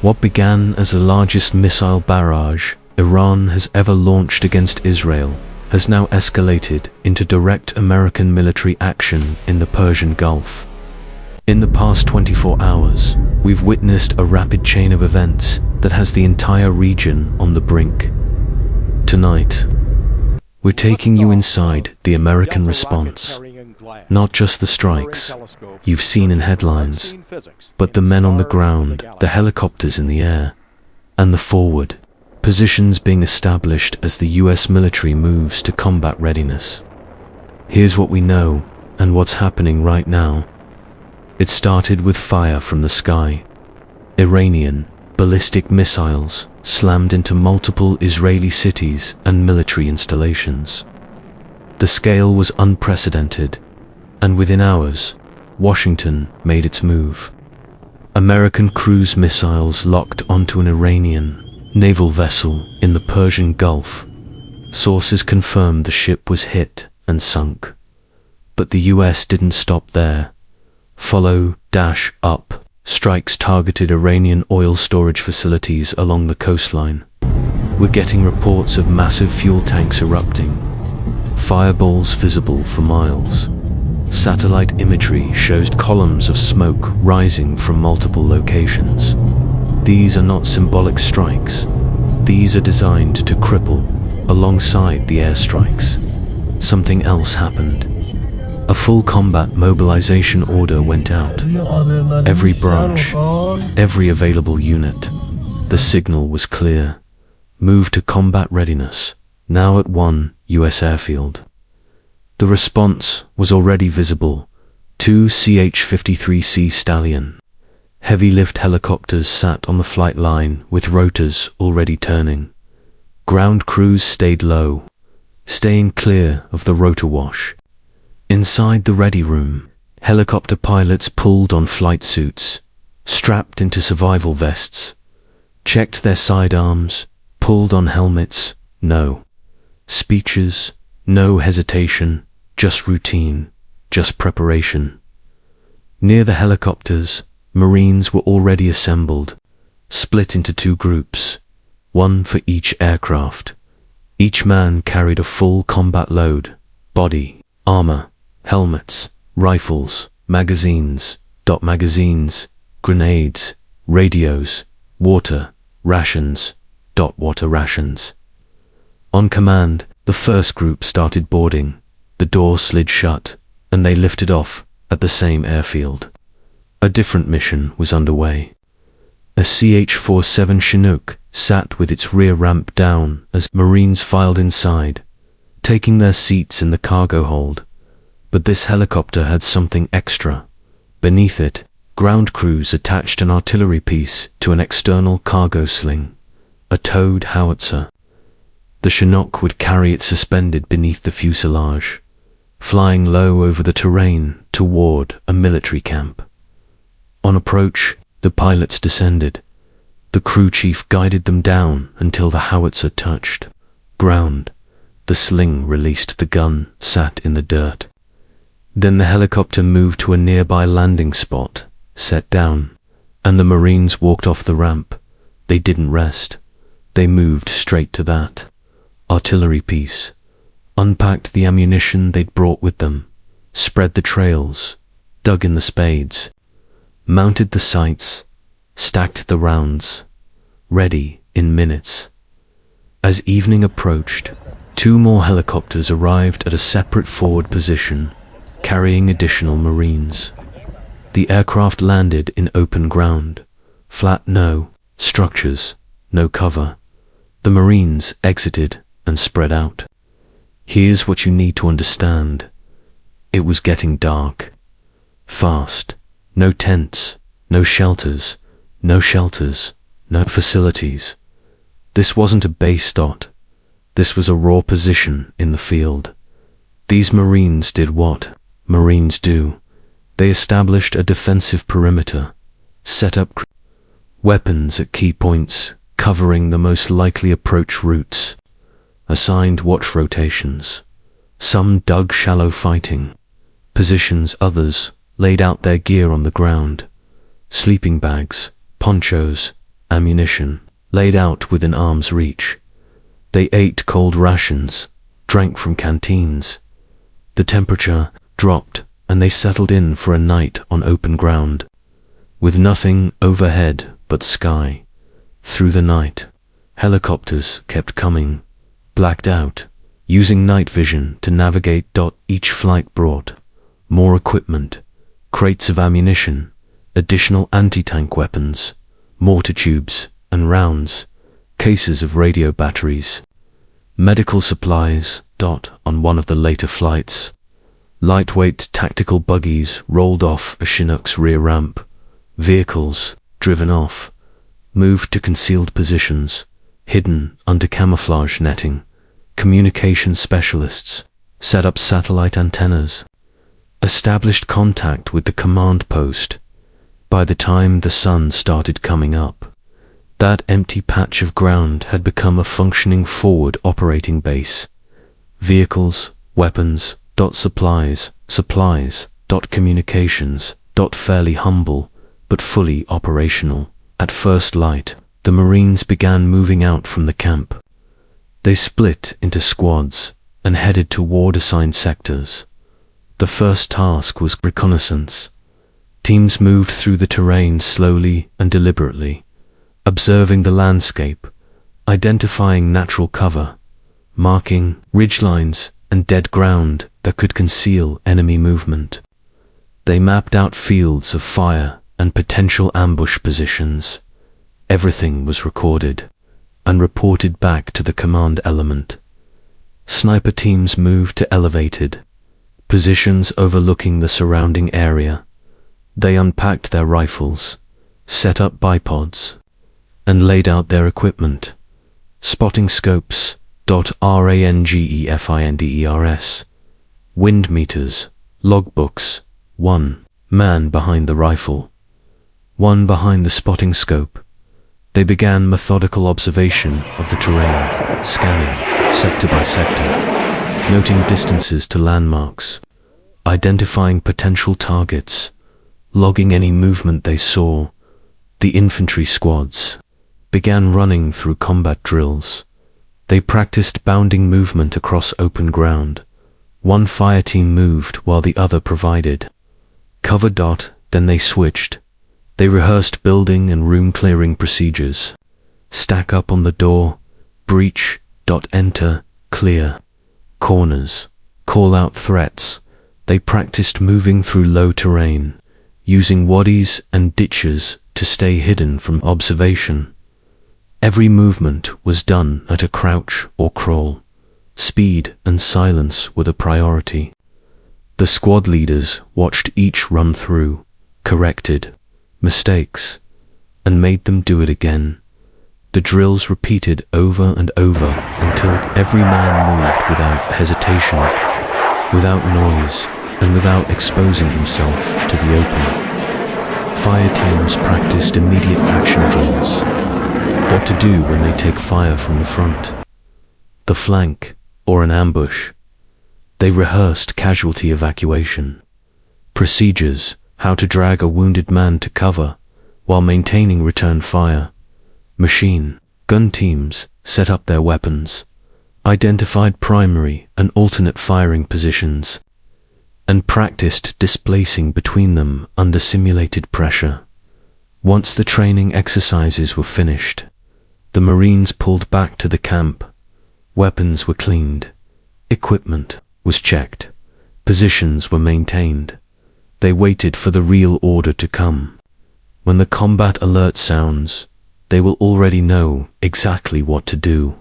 What began as the largest missile barrage Iran has ever launched against Israel has now escalated into direct American military action in the Persian Gulf. In the past 24 hours, we've witnessed a rapid chain of events that has the entire region on the brink. Tonight, we're taking you inside the American response. Not just the strikes you've seen in headlines, but the men on the ground, the helicopters in the air, and the forward positions being established as the US military moves to combat readiness. Here's what we know and what's happening right now. It started with fire from the sky. Iranian ballistic missiles slammed into multiple Israeli cities and military installations. The scale was unprecedented, and within hours, Washington made its move. American cruise missiles locked onto an Iranian naval vessel in the Persian Gulf. Sources confirmed the ship was hit and sunk. But the US didn't stop there. Follow-up strikes targeted Iranian oil storage facilities along the coastline. We're getting reports of massive fuel tanks erupting, fireballs visible for miles. Satellite imagery shows columns of smoke rising from multiple locations. These are not symbolic strikes. These are designed to cripple alongside the airstrikes. Something else happened. A full combat mobilization order went out. Every branch, every available unit. The signal was clear. Move to combat readiness, now at one US airfield. The response was already visible. 2 CH-53C Stallion heavy lift helicopters sat on the flight line with rotors already turning. Ground crews stayed low, staying clear of the rotor wash. Inside the ready room, helicopter pilots pulled on flight suits, strapped into survival vests, checked their sidearms, pulled on helmets. No speeches, no hesitation, just routine, just preparation. Near the helicopters, Marines were already assembled, split into 2 groups, one for each aircraft. Each man carried a full combat load: body, armor, helmets, rifles, magazines, grenades, radios, water, rations, water rations. On command, the first group started boarding. The door slid shut, and they lifted off at the same airfield. A different mission was underway. A CH-47 Chinook sat with its rear ramp down as Marines filed inside, taking their seats in the cargo hold. But this helicopter had something extra. Beneath it, ground crews attached an artillery piece to an external cargo sling, a towed howitzer. The Chinook would carry it suspended beneath the fuselage, flying low over the terrain toward a military camp. On approach, the pilots descended. The crew chief guided them down until the howitzer touched ground. The sling released, the gun sat in the dirt. Then the helicopter moved to a nearby landing spot, set down, and the Marines walked off the ramp. They didn't rest. They moved straight to that artillery piece, unpacked the ammunition they'd brought with them, spread the trails, dug in the spades, mounted the sights, stacked the rounds, ready in minutes. As evening approached, 2 more helicopters arrived at a separate forward position, carrying additional Marines. The aircraft landed in open ground, flat, no structures, no cover. The Marines exited and spread out. Here's what you need to understand. It was getting dark. Fast. No tents, no shelters, no facilities. This wasn't a base dot. This was a raw position in the field. These Marines did what Marines do. They established a defensive perimeter, set up weapons at key points, covering the most likely approach routes, assigned watch rotations. Some dug shallow fighting positions, others laid out their gear on the ground: sleeping bags, ponchos, ammunition, laid out within arm's reach. They ate cold rations, drank from canteens. The temperature dropped, and they settled in for a night on open ground, with nothing overhead but sky. Through the night, helicopters kept coming, blacked out, using night vision to navigate. Each flight brought more equipment, crates of ammunition, additional anti-tank weapons, mortar tubes and rounds, cases of radio batteries, medical supplies. On one of the later flights, lightweight tactical buggies rolled off a Chinook's rear ramp. Vehicles, driven off, moved to concealed positions, hidden under camouflage netting. Communication specialists set up satellite antennas, established contact with the command post. By the time the sun started coming up, that empty patch of ground had become a functioning forward operating base. Vehicles, weapons, supplies, communications, fairly humble, but fully operational. At first light, the Marines began moving out from the camp. They split into squads and headed toward assigned sectors. The first task was reconnaissance. Teams moved through the terrain slowly and deliberately, observing the landscape, identifying natural cover, marking ridgelines and dead ground that could conceal enemy movement. They mapped out fields of fire and potential ambush positions. Everything was recorded and reported back to the command element. Sniper teams moved to elevated positions overlooking the surrounding area. They unpacked their rifles, set up bipods, and laid out their equipment. Spotting scopes, RANGEFINDERS, wind meters, logbooks, one man behind the rifle, one behind the spotting scope. They began methodical observation of the terrain, scanning sector by sector, noting distances to landmarks, identifying potential targets, logging any movement they saw. The infantry squads began running through combat drills. They practiced bounding movement across open ground. One fire team moved while the other provided cover. Then they switched. They rehearsed building and room clearing procedures. Stack up on the door, breach. Enter, clear. Corners, call out threats. They practiced moving through low terrain, using wadis and ditches to stay hidden from observation. Every movement was done at a crouch or crawl. Speed and silence were the priority. The squad leaders watched each run through, corrected mistakes, and made them do it again. The drills repeated over and over until every man moved without hesitation, without noise, and without exposing himself to the open. Fire teams practiced immediate action drills. What to do when they take fire from the front, the flank, or an ambush. They rehearsed casualty evacuation, procedures, how to drag a wounded man to cover while maintaining return fire. Machine gun teams set up their weapons, identified primary and alternate firing positions, and practiced displacing between them under simulated pressure. Once the training exercises were finished, the Marines pulled back to the camp. Weapons were cleaned, equipment was checked, positions were maintained. They waited for the real order to come. When the combat alert sounds, they will already know exactly what to do.